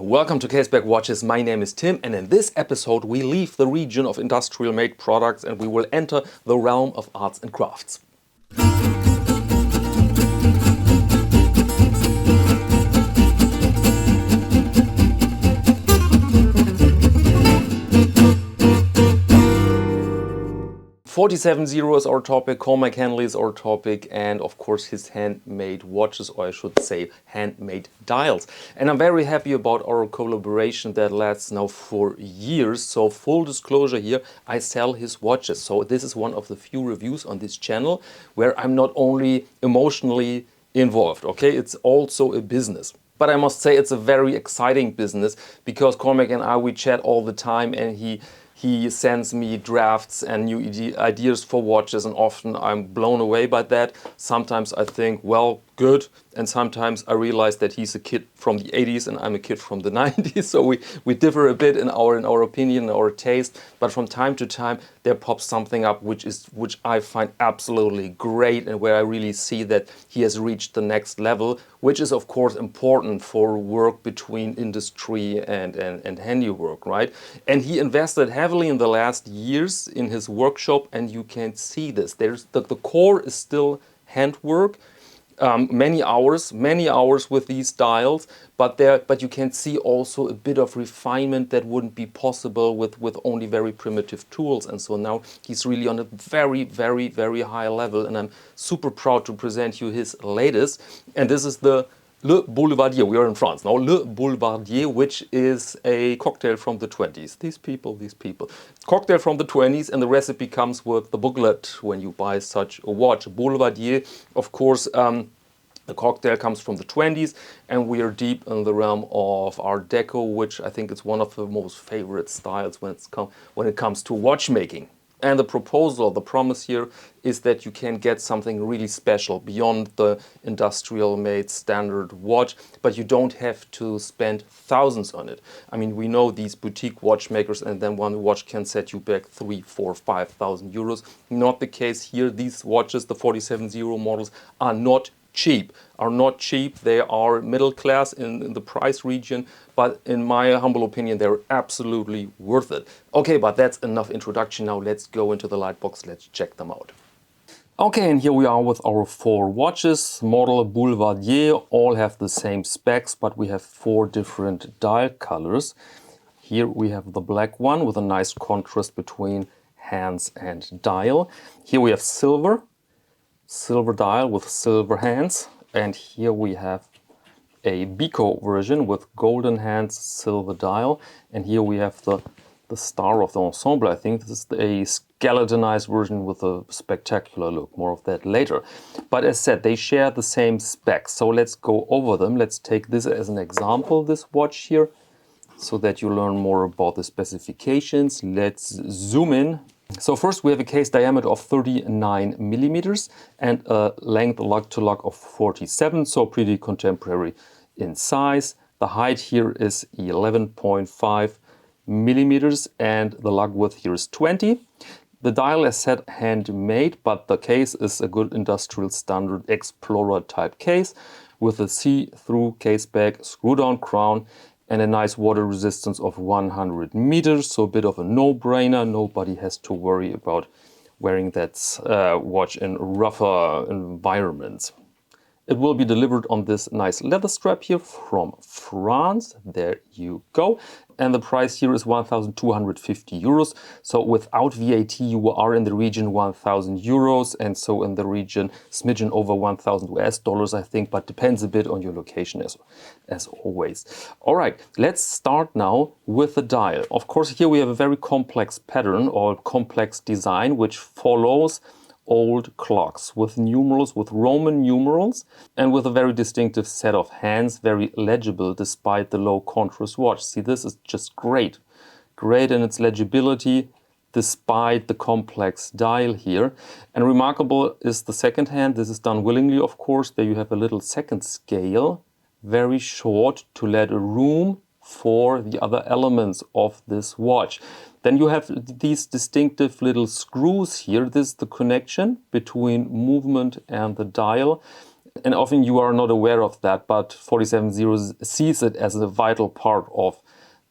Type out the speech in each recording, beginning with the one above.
Welcome to Caseback Watches. My name is Tim, and in this episode we leave the region of industrial made products and we will enter the realm of arts and crafts. 47.0 is our topic, Cormac Henley is our topic, and of course his handmade watches, or I should say handmade dials. And I'm very happy about our collaboration that lasts now for years. So full disclosure here, I sell his watches. So this is one of the few reviews on this channel where I'm not only emotionally involved, okay? It's also a business. But I must say it's a very exciting business because Cormac and we chat all the time, and he sends me drafts and new ideas for watches, and often I'm blown away by that. Sometimes I think, well, good, and sometimes I realize that he's a kid from the 80s and I'm a kid from the 90s, so we differ a bit in our opinion, our taste, but from time to time there pops something up which I find absolutely great and where I really see that he has reached the next level, which is of course important for work between industry and handiwork, right? And he invested heavily in the last years in his workshop, and you can see this. There's the core is still handwork. Many hours with these dials, but you can see also a bit of refinement that wouldn't be possible with only very primitive tools. And so now he's really on a very, very, very high level, and I'm super proud to present you his latest. And this is the Le Boulevardier. We are in France now. Le Boulevardier, which is a cocktail from the 20s. These people. Cocktail from the 20s, and the recipe comes with the booklet when you buy such a watch. Boulevardier, of course, the cocktail comes from the 20s, and we are deep in the realm of Art Deco, which I think is one of the most favorite styles when it comes to watchmaking. And the proposal, the promise here is that you can get something really special beyond the industrial made standard watch, but you don't have to spend thousands on it. I mean, we know these boutique watchmakers, and then one watch can set you back 3, 4, 5,000 euros. Not the case here. These watches, the 47.0 models, are not cheap. They are middle class in the price region, but in my humble opinion, they're absolutely worth it. Okay, but that's enough introduction. Now let's go into the lightbox. Let's check them out. Okay, and here we are with our 4 watches. Model Boulevardier, all have the same specs, but we have 4 different dial colors. Here we have the black one with a nice contrast between hands and dial. Here we have silver dial with silver hands, and here we have a Deco version with golden hands, silver dial, and here we have the star of the ensemble. I think this is a skeletonized version with a spectacular look. More of that later. But as said, they share the same specs, so let's go over them. Let's take this as an example, this watch here, so that you learn more about the specifications. Let's zoom in. So first we have a case diameter of 39 millimeters and a length lug to lug of 47, so pretty contemporary in size. The height here is 11.5 millimeters and the lug width here is 20. The dial is said handmade, but the case is a good industrial standard Explorer type case with a see-through case back, screw-down crown, and a nice water resistance of 100 meters, so a bit of a no-brainer. Nobody has to worry about wearing that watch in rougher environments. It will be delivered on this nice leather strap here from France. There you go. And the price here is 1,250 euros. So without VAT, you are in the region 1,000 euros. And so in the region, smidgen over 1,000 US dollars, I think, but depends a bit on your location as always. All right, let's start now with the dial. Of course, here we have a very complex pattern or complex design, which follows old clocks with numerals, with Roman numerals, and with a very distinctive set of hands, very legible despite the low contrast watch. See, this is just great in its legibility despite the complex dial here. And remarkable is the second hand. This is done willingly, of course. There you have a little second scale, very short, to let room for the other elements of this watch. Then you have these distinctive little screws here. This is the connection between movement and the dial. And often you are not aware of that, but 470 sees it as a vital part of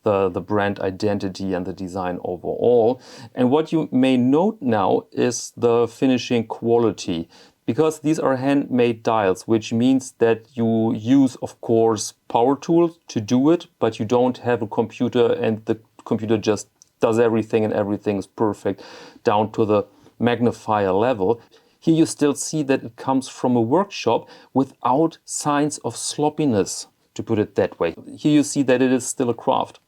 the brand identity and the design overall. And what you may note now is the finishing quality, because these are handmade dials, which means that you use, of course, power tools to do it, but you don't have a computer and the computer just does everything and everything is perfect down to the magnifier level. Here you still see that it comes from a workshop without signs of sloppiness, to put it that way. Here you see that it is still a craft.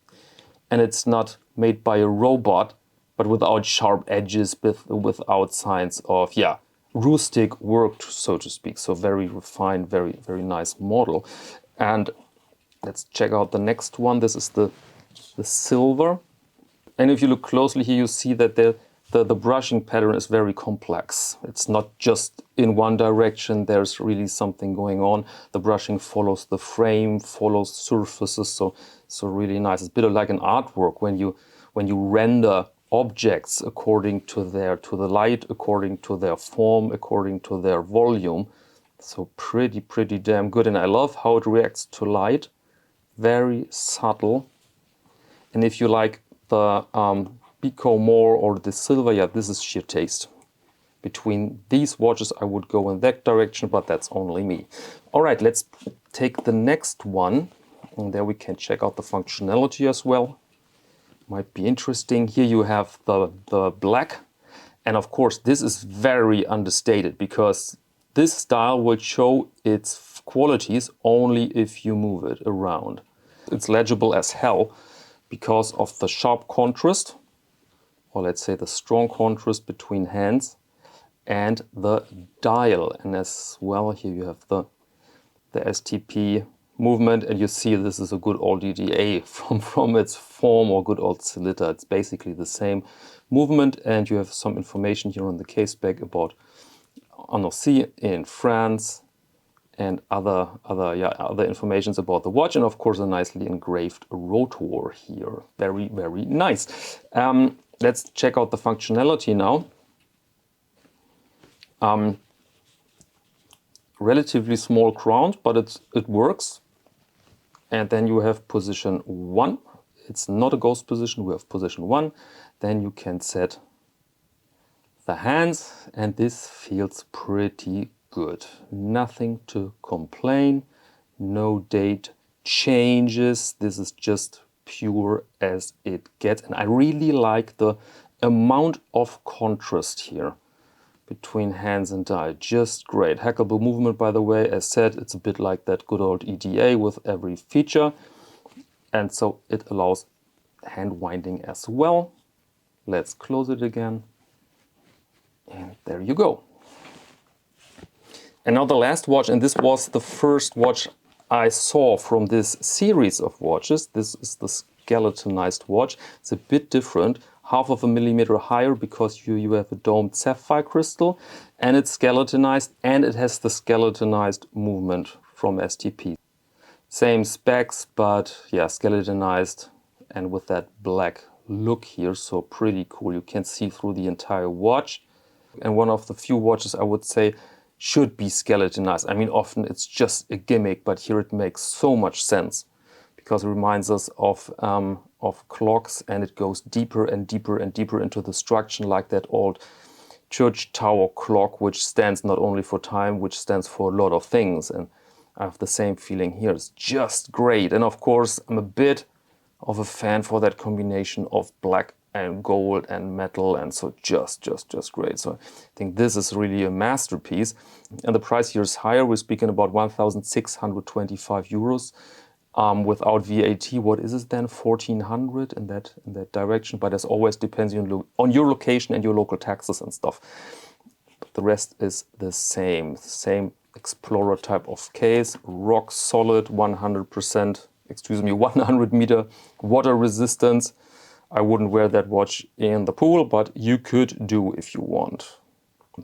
And it's not made by a robot, but without sharp edges, without signs of, rustic work, so to speak. So very refined, very, very nice model. And let's check out the next one. This is the silver. And if you look closely here, you see that the brushing pattern is very complex. It's not just in one direction. There's really something going on. The brushing follows the frame, follows surfaces. So really nice. It's a bit like an artwork when you render objects according to the light, according to their form, according to their volume. So pretty damn good. And I love how it reacts to light. Very subtle. And if you like the Deco more or the silver, this is sheer taste. Between these watches I would go in that direction, but that's only me. All right, let's take the next one. And there we can check out the functionality as well. Might be interesting. Here you have the black. And of course, this is very understated because this style will show its qualities only if you move it around. It's legible as hell because of the sharp contrast, or let's say the strong contrast between hands and the dial. And as well, here you have the STP movement, and you see this is a good old EDA from its form, or good old Celita. It's basically the same movement, and you have some information here on the Caseback about Annecy in France and other informations about the watch, and of course a nicely engraved rotor here. Very, very nice. Let's check out the functionality now. Relatively small crown, but it works. And then you have position 1. It's not a ghost position, we have position 1. Then you can set the hands, and this feels pretty good. Nothing to complain, no date changes. This is just pure as it gets. And I really like the amount of contrast here between hands and dial. Just great. Hackable movement, by the way. As said, it's a bit like that good old EDA with every feature. And so it allows hand winding as well. Let's close it again. And there you go. And now the last watch, and this was the first watch I saw from this series of watches. This is the skeletonized watch. It's a bit different. 0.5 millimeter higher because you have a domed sapphire crystal, and it's skeletonized, and it has the skeletonized movement from STP. Same specs, but skeletonized and with that black look here, so pretty cool. You can see through the entire watch, and one of the few watches I would say should be skeletonized. I mean, often it's just a gimmick, but here it makes so much sense because it reminds us of clocks, and it goes deeper and deeper and deeper into the structure, like that old church tower clock, which stands not only for time, which stands for a lot of things. And I have the same feeling here. It's just great. And of course, I'm a bit of a fan for that combination of black and gold and metal, and so just great. So I think this is really a masterpiece. And the price here is higher. We're speaking about 1,625 euros. Without VAT, what is it then? 1,400 in that direction. But as always, depends on your location and your local taxes and stuff. But the rest is the same Explorer type of case, rock solid, 100 meter water resistance. I wouldn't wear that watch in the pool, but you could do if you want.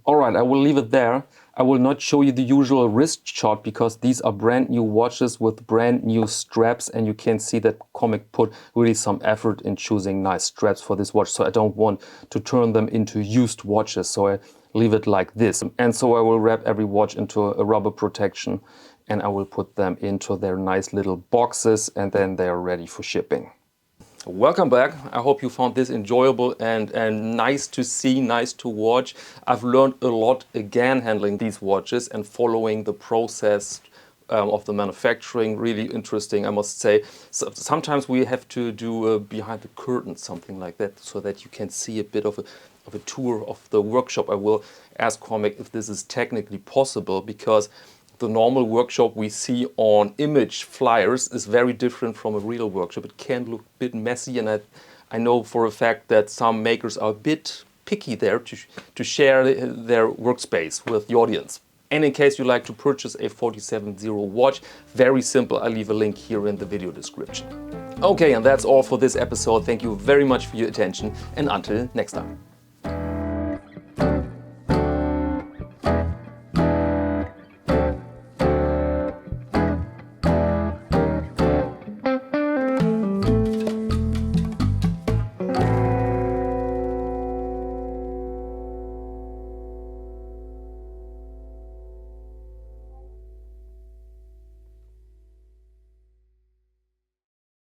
All right, I will leave it there. I will not show you the usual wrist shot because these are brand new watches with brand new straps, and you can see that Comic put really some effort in choosing nice straps for this watch. So I don't want to turn them into used watches, so I leave it like this. And so I will wrap every watch into a rubber protection, and I will put them into their nice little boxes, and then they are ready for shipping. Welcome back. I hope you found this enjoyable and nice to see, nice to watch. I've learned a lot again handling these watches and following the process of the manufacturing. Really interesting, I must say. So sometimes we have to do behind the curtain, something like that, so that you can see a bit of a tour of the workshop. I will ask Comic if this is technically possible, because the normal workshop we see on image flyers is very different from a real workshop. It can look a bit messy, and I know for a fact that some makers are a bit picky there to share their workspace with the audience. And in case you like to purchase a 47.0 watch, very simple, I'll leave a link here in the video description. Okay, and that's all for this episode. Thank you very much for your attention, and until next time.